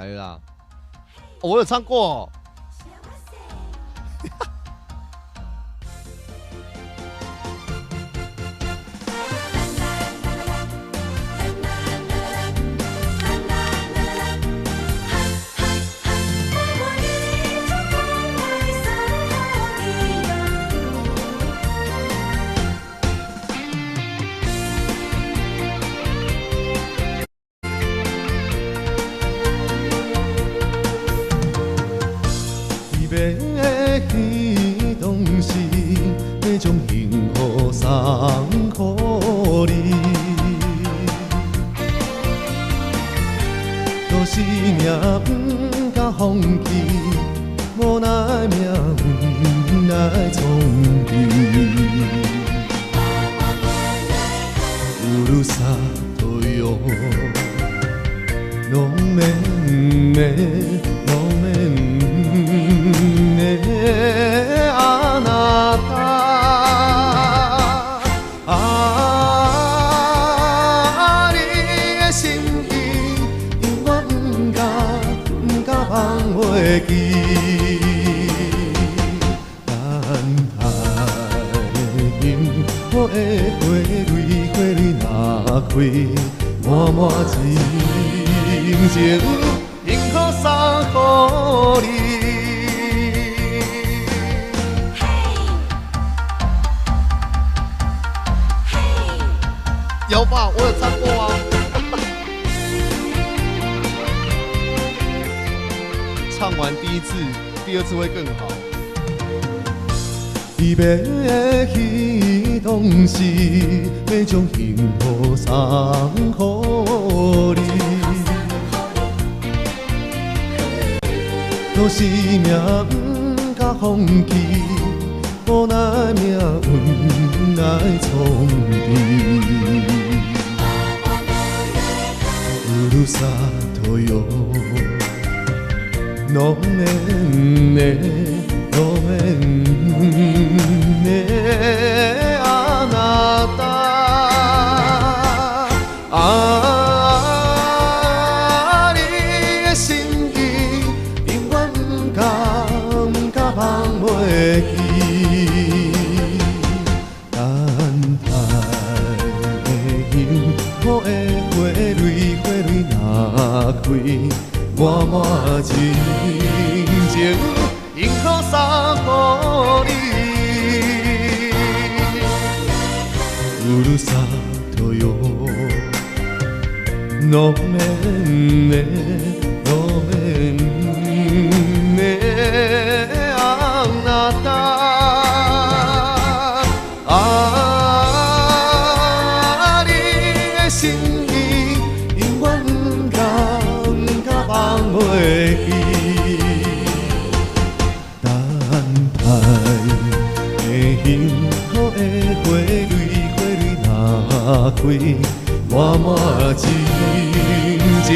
来了啦！我有唱过哦。要去当时，要将幸福送予你。若是命不甲放弃，无奈命运来创治。ふるさとよ、ごめんね。あなた、你的心意永远不甲放袂记。等待的幸福的花蕊若开，满满真情永可送予你。有吧，我有唱过啊。唱完第一次，第二次会更好。伊要去当时，要将幸福送予你。若是命不甲放弃，无奈命运来创治。ふるさとよ、ごめんね、ごめんね、あなた、你的心意永远不甲放袂记。等待的幸福的花蕊若开，满满真情永可送予你。ふるさとよ、ごめんね、ごめんね、あなた。心意永远不甲放袂记。等待的幸福的花蕊若开，满满真情。